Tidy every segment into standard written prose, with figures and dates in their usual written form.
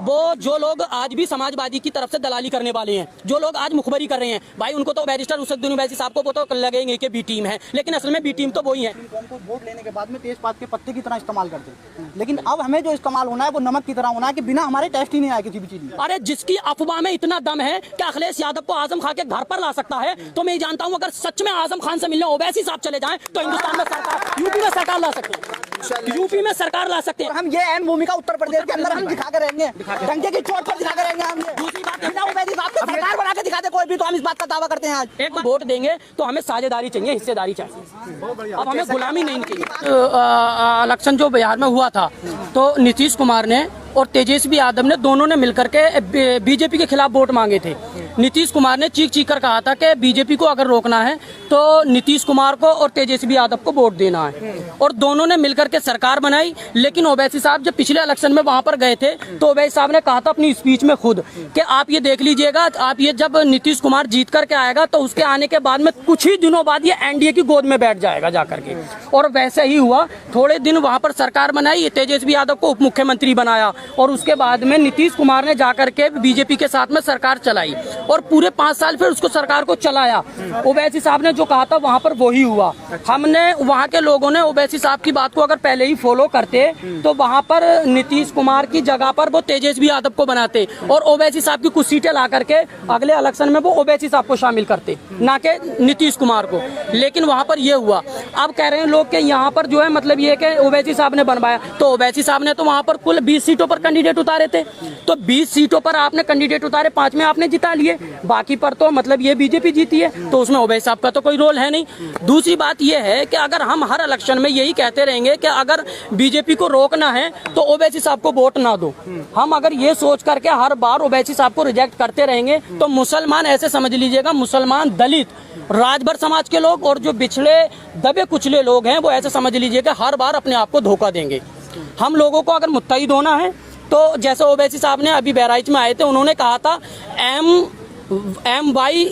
वो जो लोग आज भी समाजवादी की तरफ से दलाली करने वाले हैं, जो लोग आज मुखबरी कर रहे हैं, भाई उनको तो बैरिस्टर उसद्दीन ओवैसी साहब को वो तो लगेंगे कि बी टीम है, लेकिन असल में बी टीम तो वही है। उनको वोट लेने के बाद में तेजपात के पत्ते की तरह इस्तेमाल करते हैं, लेकिन अब हमें जो इस्तेमाल होना है वो नमक की तरह होना है कि बिना हमारे टेस्ट ही नहीं आए किसी भी चीज में। अरे जिसकी अफवाह में इतना दम है कि अखिलेश यादव को आजम खान के घर पर ला सकता है, तो मैं जानता हूँ अगर सच में आजम खान से मिलने ओवैसी साहब चले जाएं तो हिंदुस्तान में सरकार, यूपी में सरकार ला सकते हैं, यूपी में सरकार ला सकते हैं। हम ये अहम भूमिका उत्तर प्रदेश के अंदर हम दिखा कर रहेंगे, डंके की चोट पर दिखा कर रहेंगे हम। दूसरी बात बिना ओवैसी साहब के सरकार बना के दिखाते कोई भी, तो हम इस बात का दावा करते हैं। आज एक बार वोट देंगे तो हमें साझेदारी चाहिए, हिस्सेदारी चाहिए, अब हमें गुलामी नहीं चाहिए। इलेक्शन जो बिहार में हुआ था तो नीतीश कुमार ने और तेजस्वी यादव ने दोनों ने मिलकर के बीजेपी के खिलाफ वोट मांगे थे। नीतीश कुमार ने चीख कर कहा था कि बीजेपी को अगर रोकना है तो नीतीश कुमार को और तेजस्वी यादव को वोट देना है, और दोनों ने मिलकर के सरकार बनाई। लेकिन ओवैसी साहब जब पिछले इलेक्शन में वहां पर गए थे तो ओवैसी साहब ने कहा था अपनी स्पीच में खुद कि आप ये देख लीजिएगा, आप ये जब नीतीश कुमार जीत करके आएगा तो उसके आने के बाद में कुछ ही दिनों बाद ये एनडीए की गोद में बैठ जाएगा जाकर के, और वैसे ही हुआ। थोड़े दिन वहां पर सरकार बनाई, तेजस्वी यादव को उप मुख्यमंत्री बनाया, और उसके बाद में नीतीश कुमार ने जाकर के बीजेपी के साथ में सरकार चलाई और पूरे 5 साल फिर उसको सरकार को चलाया। ओवैसी साहब ने जो कहा था वहां पर वही हुआ। हमने वहां के लोगों ने ओवैसी साहब की बात को अगर पहले ही फॉलो करते तो वहां पर नीतीश कुमार की जगह पर वो तेजस्वी यादव को बनाते और ओवैसी साहब की कुछ सीटें ला करके अगले इलेक्शन में वो ओवैसी साहब को शामिल करते, ना कि नीतीश कुमार को। लेकिन वहां पर ये हुआ। अब कह रहे हैं लोग कि यहाँ पर जो है मतलब ये कि ओवैसी साहब ने बनवाया, तो ओवैसी साहब ने तो वहां पर कुल 20 सीटों पर कैंडिडेट उतारे थे, तो 20 सीटों पर आपने कैंडिडेट उतारे, 5 में आपने जिता लिए, बाकी पर तो मतलब ये बीजेपी जीती है, तो उसमें ओवैसी साहब का तो कोई रोल है नहीं। दूसरी बात ये है कि अगर हम हर इलेक्शन में यही कहते रहेंगे कि अगर बीजेपी को रोकना है तो ओवैसी साहब को वोट ना दो, हम अगर ये सोच करके हर बार ओवैसी साहब को रिजेक्ट करते रहेंगे तो मुसलमान, ऐसे समझ लीजिएगा, मुसलमान, दलित, राजभर समाज के लोग और जो पिछड़े दबे कुचले लोग हैं वो ऐसे समझ लीजिएगा हर बार अपने आप को धोखा देंगे। हम लोगों को अगर मुत्तहिद होना है तो जैसे ओवैसी साहब ने अभी बहराइच में आए थे, उन्होंने कहा था MY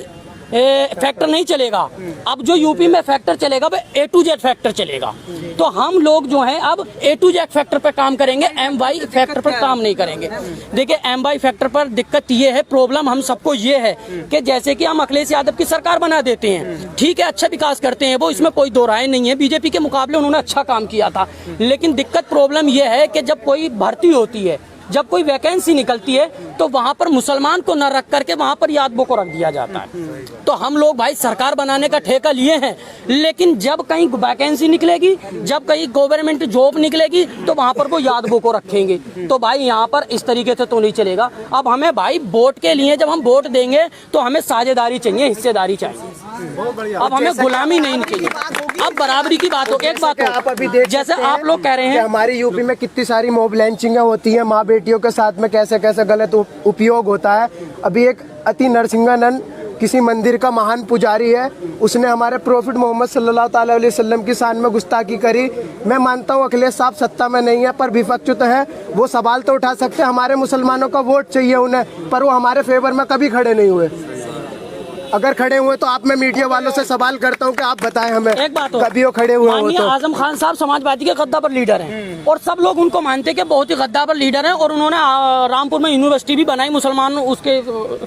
फैक्टर नहीं चलेगा, अब जो यूपी में फैक्टर चलेगा वो A to Z फैक्टर चलेगा। तो हम लोग जो हैं अब A to Z फैक्टर पर काम करेंगे, MY फैक्टर पर काम नहीं करेंगे। देखिए MY फैक्टर पर दिक्कत ये है, प्रॉब्लम हम सबको ये है कि जैसे कि हम अखिलेश यादव की सरकार बना देते हैं, ठीक है, अच्छा विकास करते हैं वो, इसमें कोई दो राय नहीं है, बीजेपी के मुकाबले उन्होंने अच्छा काम किया था। लेकिन दिक्कत प्रॉब्लम ये है कि जब कोई भर्ती होती है, जब कोई वैकेंसी निकलती है तो वहां पर मुसलमान को न रख करके वहां पर यादवों को रख दिया जाता है। तो हम लोग भाई सरकार बनाने का ठेका लिए हैं, लेकिन जब कहीं वैकेंसी निकलेगी, जब कहीं गवर्नमेंट जॉब निकलेगी तो वहां पर वो यादवों को रखेंगे। तो भाई यहाँ पर इस तरीके से तो नहीं चलेगा। अब हमें भाई वोट के लिए जब हम वोट देंगे तो हमें साझेदारी चाहिए, हिस्सेदारी चाहिए, अब हमें गुलामी नहीं चाहिए। अब बराबरी की बात हो, एक बात हो, जैसे आप लोग कह रहे हैं हमारी यूपी में कितनी सारी मॉब लैंचिंग होती है, माँ बेटियों के साथ में कैसे कैसे गलत उपयोग होता है। अभी एक अति नरसिंहानंद किसी मंदिर का महान पुजारी है, उसने हमारे प्रॉफिट मोहम्मद सल्लल्लाहु अलैहि वसल्लम की शान में गुस्ताखी करी। मैं मानता हूँ अखिलेश साहब सत्ता में नहीं है पर विपक्ष तो है, वो सवाल तो उठा सकते हैं, हमारे मुसलमानों का वोट चाहिए उन्हें, पर वो हमारे फेवर में कभी खड़े नहीं हुए। अगर खड़े हुए तो आप, मैं मीडिया वालों से सवाल करता हूं कि आप बताएं हमें, एक बात हो, कभी वो खड़े हुए हो तो। आजम खान साहब समाजवादी के गद्दावर लीडर हैं और सब लोग उनको मानते हैं कि बहुत ही गद्दावर लीडर हैं, और उन्होंने रामपुर में यूनिवर्सिटी भी बनाई, मुसलमान उसके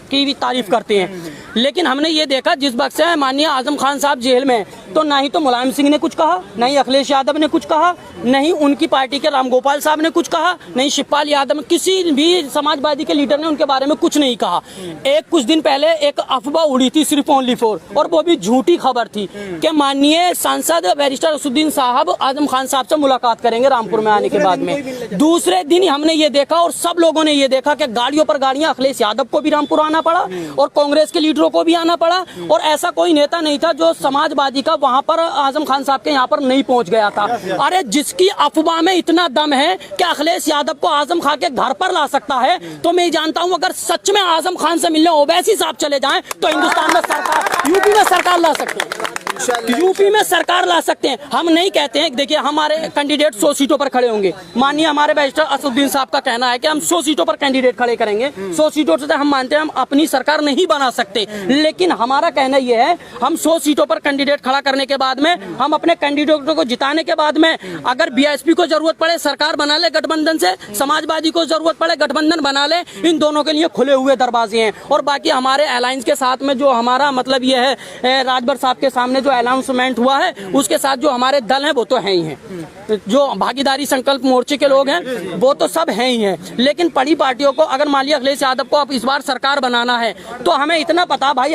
की भी तारीफ करते हैं। लेकिन हमने ये देखा जिस वक्त से माननीय आजम खान साहब जेल में, तो ना ही तो मुलायम सिंह ने कुछ कहा, ना ही अखिलेश यादव ने कुछ कहा, नहीं उनकी पार्टी के रामगोपाल साहब ने कुछ कहा, नहीं शिवपाल यादव, किसी भी समाजवादी के लीडर ने उनके बारे में कुछ नहीं कहा। एक कुछ दिन पहले एक अफवाह उड़ी थी सिर्फ ओनली फॉर, और वो भी झूठी खबर थी कि माननीय सांसद बैरिस्टर असदुद्दीन साहब आजम खान साहब से मुलाकात करेंगे रामपुर में आने के बाद में। दूसरे दिन ही हमने ये देखा और सब लोगों ने ये देखा कि गाड़ियों पर गाड़ियां, अखिलेश यादव को भी रामपुर आना पड़ा और कांग्रेस के लीडरों को भी आना पड़ा, और ऐसा कोई नेता नहीं था जो समाजवादी का वहां पर आजम खान साहब के यहाँ पर नहीं पहुंच गया था। अरे जिसकी अफवाह में इतना दम है कि अखिलेश यादव को आजम खान के घर पर ला सकता है, तो मैं जानता हूं अगर सच में आजम खान से मिलने ओवैसी साहब चले जाएं तो हिंदुस्तान में सरकार, यूपी में सरकार ला सकते हैं। यूपी में सरकार ला सकते हैं। हम नहीं कहते हैं, देखिए हमारे कैंडिडेट 100 सीटों पर खड़े होंगे। माननीय हमारे बैरिस्टर असदुद्दीन साहब का कहना है कि हम 100 सीटों पर कैंडिडेट खड़े करेंगे। 100 सीटों से हम मानते हैं हम अपनी सरकार नहीं बना सकते, लेकिन हमारा कहना यह है हम 100 सीटों पर कैंडिडेट खड़ा करने के बाद में हम अपने कैंडिडेटों को जिताने के बाद में अगर बीएसपी को जरूरत पड़े सरकार बना ले गठबंधन से, समाजवादी को जरूरत पड़े गठबंधन बना ले, इन दोनों के लिए खुले हुए दरवाजे हैं। और बाकी हमारे अलायंस के साथ में जो हमारा मतलब ये है, राजभर साहब के सामने जो अनाउंसमेंट हुआ है उसके साथ जो हमारे दल हैं वो तो हैं ही हैं, जो भागीदारी संकल्प मोर्चे के लोग हैं वो तो सब हैं ही हैं। लेकिन बड़ी पार्टियों को अगर मान लिया अखिलेश यादव को अब इस बार सरकार बनाना है तो हमें इतना पता भाई,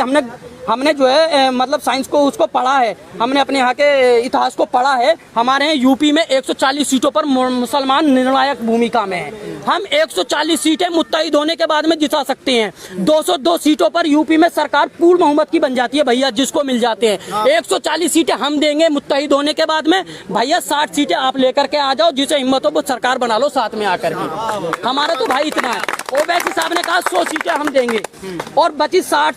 हमने जो है मतलब साइंस को उसको पढ़ा है, हमने अपने यहाँ के इतिहास को पढ़ा है। हमारे यहाँ यूपी में 140 सीटों पर मुसलमान निर्णायक भूमिका में है। हम 140 सीटें मुत्तहिद होने के बाद में जिता सकते हैं। 202 सीटों पर यूपी में सरकार पूर्ण बहुमत की बन जाती है भैया, जिसको मिल जाते हैं। 140 सीटें हम देंगे मुत्तहिद होने के बाद में भैया, 60 सीटें आप लेकर के आ जाओ, जिसे हिम्मत हो वो सरकार बना लो साथ में आकर के। हमारा तो भाई इतना है। ओवैसी साहब ने कहा 100 सीटें हम देंगे और बची 60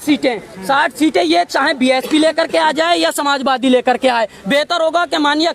सीटें ये चाहे बीएसपी लेकर के आ जाए या समाजवादी लेकर के आए, बेहतर होगा कि मानिए